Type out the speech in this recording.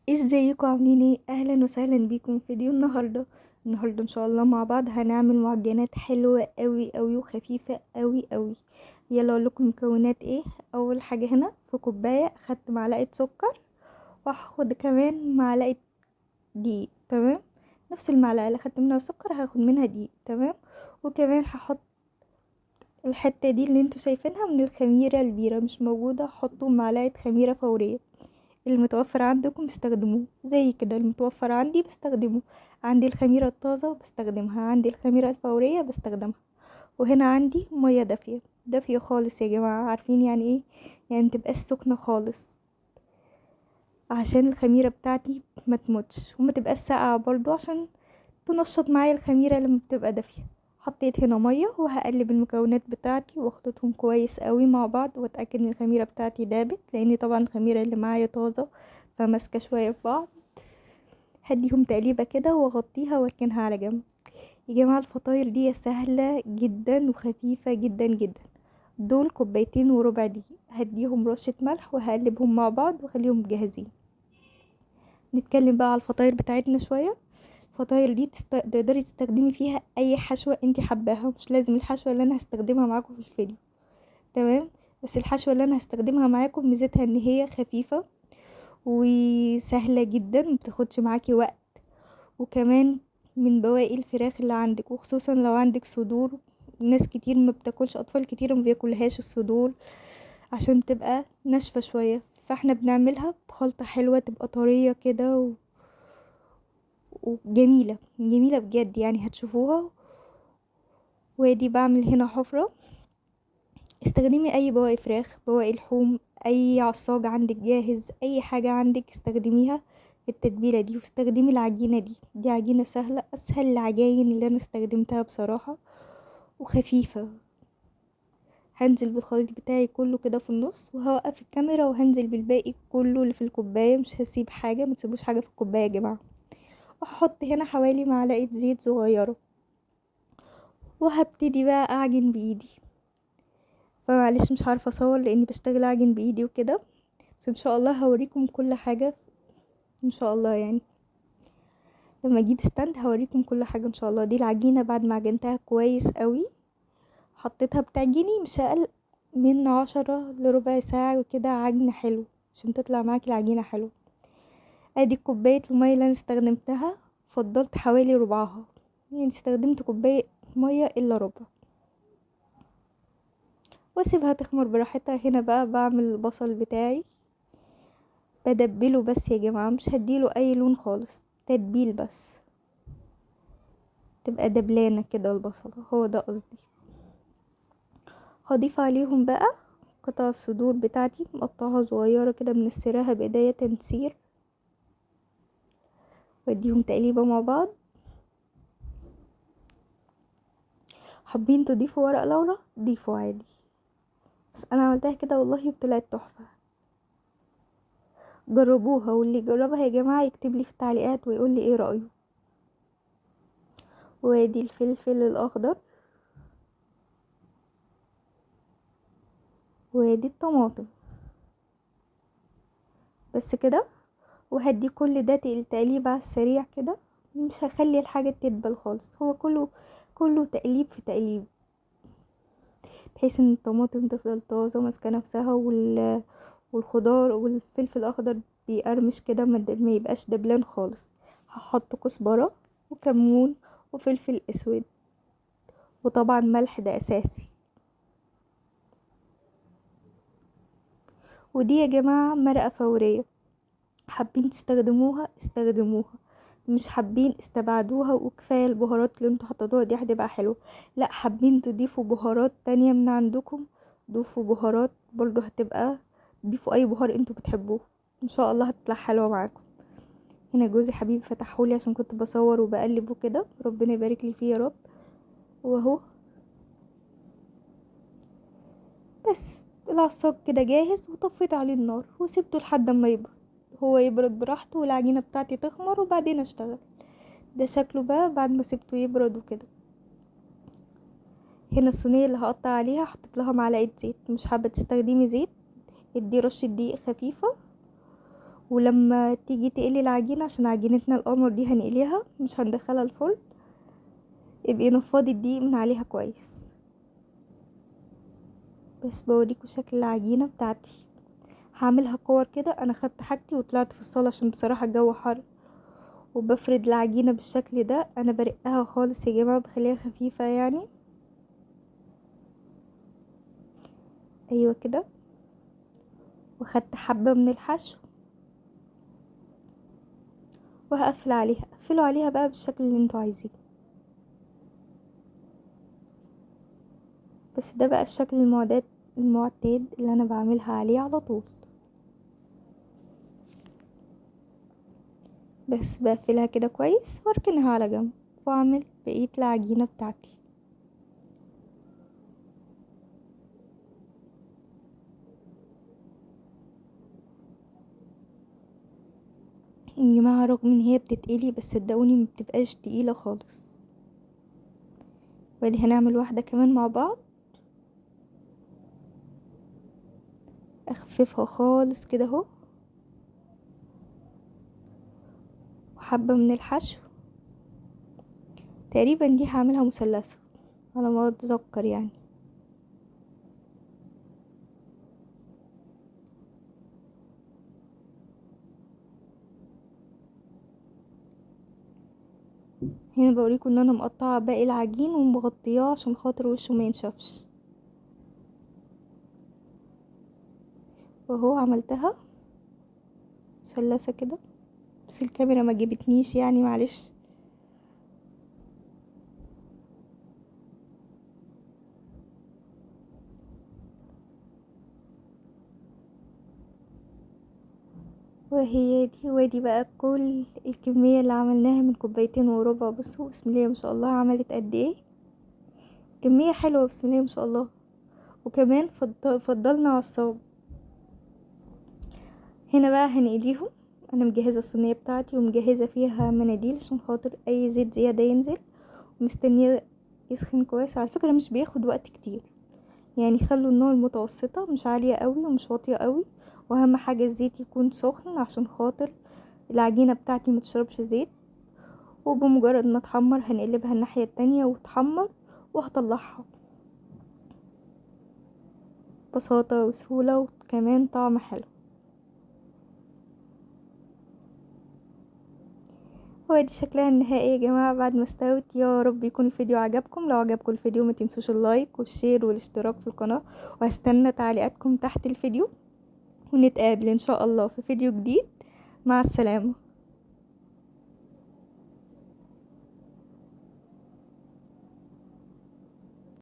ازيكم عاملين ايه؟ اهلا وسهلا بيكم في فيديو النهارده ان شاء الله مع بعض هنعمل معجنات حلوه قوي قوي وخفيفه قوي قوي. يلا اقول لكم المكونات ايه. اول حاجه هنا في كوبايه اخدت معلقه سكر، وهاخد كمان معلقه دقيق. تمام، نفس المعلقه اللي اخدت منها سكر هاخد منها دقيق. تمام، وكمان هحط الحته دي اللي انتوا شايفينها من الخميره البيره، مش موجوده حطوا معلقه خميره فوريه. المتوفر عندكم استخدموه، زي كده المتوفر عندي بستخدمه. عندي الخميرة الطازة بستخدمها، عندي الخميرة الفورية بستخدمها. وهنا عندي مية دافية دافية خالص يا جماعة، عارفين يعني ايه؟ يعني متبقاش سخنة خالص، عشان الخميرة بتاعتي ما تموتش، وما تبقاش ساقعة برضو عشان تنشط معايا الخميرة لما بتبقى دافية. حطيت هنا مية وهقلب المكونات بتاعتي واخلطهم كويس قوي مع بعض، واتأكد ان الخميرة بتاعتي دابت، لان طبعا الخميرة اللي معايا طازة فماسكة شوية في بعض. هديهم تقليبة كده واغطيها واركنها على جنب. يا جماعة الفطاير دي سهلة جدا وخفيفة جدا جدا. دول كوبايتين وربع دي، هديهم رشة ملح وهقلبهم مع بعض واخليهم جاهزين. نتكلم بقى على الفطاير بتاعتنا شوية. الفطاير دي تقدري تستخدمي فيها اي حشوة انتي حباها، مش لازم الحشوة اللي انا هستخدمها معاكم في الفيديو. تمام، بس الحشوة اللي انا هستخدمها معاكم ميزتها ان هي خفيفة وسهلة جدا، مبتاخدش معاكي وقت. وكمان من بواقي الفراخ اللي عندك، وخصوصا لو عندك صدور. ناس كتير ما بتاكلش، اطفال كتير ما بياكلهاش الصدور عشان تبقى ناشفة شوية، فاحنا بنعملها بخلطة حلوة تبقى طرية كده وجميلة جميلة بجد، يعني هتشوفوها. وادي بعمل هنا حفرة. استخدمي اي بواقي فراخ، بواقي لحوم، اي عصاج عندك جاهز، اي حاجة عندك استخدميها في التتبيلة دي. واستخدمي العجينة دي عجينة سهلة، اسهل العجاين اللي انا استخدمتها بصراحة، وخفيفة. هنزل بالخليط بتاعي كله كده في النص، وهوقف الكاميرا وهنزل بالباقي كله اللي في الكوباية، مش هسيب حاجة، ما تسيبوش حاجة في الكوباية يا جماعة. وهحط هنا حوالي معلقة زيت صغيرة، وهبتدي بقى اعجن بايدي. فمعلش مش عارفة اصور لاني بشتغل اعجن بايدي وكده، بس ان شاء الله هوريكم كل حاجة ان شاء الله يعني. لما اجيب ستاند هوريكم كل حاجة ان شاء الله. دي العجينة بعد ما عجنتها كويس قوي، حطيتها بتعجيني مش اقل من 10 لربع ساعة وكده، عجن حلو عشان تطلع معاكي العجينة حلو. ادي كوباية المية اللي انا استخدمتها، فضلت حوالي ربعها، يعني استخدمت كوباية مية الا ربع، واسيبها تخمر براحتها. هنا بقى بعمل البصل بتاعي، بدبله بس يا جماعة، مش هديله اي لون خالص، تتبيل بس، تبقى دبلانة كده البصل، هو ده قصدي. هضيف عليهم بقى قطع الصدور بتاعتي مقطعها صغيرة كده، منسراها بايديا تنسير، واديهم تقليبة مع بعض. حابين تضيفوا ورق لورا ضيفوا عادي، بس انا عملتها كده والله وطلعت تحفة. جربوها، واللي جربها يا جماعة يكتب لي في التعليقات ويقول لي ايه رأيه. وادي الفلفل الاخضر، وادي الطماطم، بس كده. وهدي كل ده تقليب على السريع كده، مش هخلي الحاجة تدبل خالص، هو كله تقليب في تقليب، بحيث ان الطماطم تفضل طازة ماسكة نفسها، والخضار والفلفل الاخضر بيقرمش كده، ما يبقاش دبلان خالص. هحط كزبرة وكمون وفلفل اسود، وطبعا ملح ده اساسي. ودي يا جماعة مرقة فورية، حابين تستخدموها استخدموها، مش حابين استبعدوها، وكفاية البهارات اللي انتوا حطيتوها دي هتبقى حلوة. لا حابين تضيفوا بهارات تانية من عندكم ضيفوا بهارات برضو، هتبقى ضيفوا اي بهار انتوا بتحبوه، ان شاء الله هتطلع حلوة معاكم. هنا جوزي حبيبي فتحولي عشان كنت بصور وبقلب وكده، ربنا يبارك لي فيه يا رب. واهو بس العصاج كده جاهز، وطفيت عليه النار وسبته لحد ما يبرد، هو يبرد براحته والعجينة بتاعتي تخمر وبعدين اشتغل. ده شكله بقى بعد ما سبته يبرد وكده. هنا الصينية اللي هقطع عليها حطيت لها معلقة زيت، مش حابة تستخدمي زيت ادي رشة دقيق خفيفة، ولما تيجي تقلي العجينة، عشان عجينتنا القمر دي هنقليها مش هندخلها الفرن، ابقي نفضي الدقيق من عليها كويس. بس بوريكم شكل العجينة بتاعتي، هعملها كور كده. انا خدت حاجتي وطلعت في الصالة عشان بصراحة الجو حر، وبفرد العجينة بالشكل ده. انا برقها خالص يا جماعة، بخليها خفيفة يعني. ايوه كده. وخدت حبة من الحشو وهقفل عليها. قفلوا عليها بقى بالشكل اللي انتوا عايزينه. بس ده بقى الشكل المعتاد اللي انا بعملها عليه على طول. بس بقفلها كده كويس واركنها على جنب، واعمل بقية العجينة بتاعتي. يا جماعة رغم ان هي بتتقلي، بس صدقوني مبتبقاش تقيلة خالص. وادي هنعمل واحدة كمان مع بعض، اخففها خالص كده اهو، وحبة من الحشو. تقريبا دي هعملها مثلثة على ما اتذكر يعني. هنا بوريكم ان انا مقطعة باقي العجين ومغطياه عشان خاطر وشه ما ينشفش. وهو عملتها مثلثة كده، بس الكاميرا ما جبتنيش يعني، معلش. وادي بقى كل الكمية اللي عملناها من كوبايتين وربع. بصوا بسم الله ما شاء الله عملت قد ايه، كمية حلوة بسم الله ما شاء الله. وكمان فضلنا على الصاج. هنا بقى هنقليهم. انا مجهزة الصينية بتاعتي ومجهزة فيها مناديل عشان خاطر اي زيت زيادة ينزل، ومستنية يسخن كويس. على فكرة مش بياخد وقت كتير يعني، خلوا النار متوسطة، مش عالية قوي ومش واطية قوي. واهم حاجة الزيت يكون سخن عشان خاطر العجينة بتاعتي متشربش زيت. وبمجرد ما تحمر هنقلبها الناحية التانية وتحمر، وهطلعها. بساطة وسهولة وكمان طعم حلو. وادي شكلها النهائي يا جماعة بعد ما استوت. يا رب يكون الفيديو عجبكم. لو عجبكم الفيديو ما تنسوش اللايك والشير والاشتراك في القناة، وهستنى تعليقاتكم تحت الفيديو. ونتقابل ان شاء الله في فيديو جديد. مع السلامة.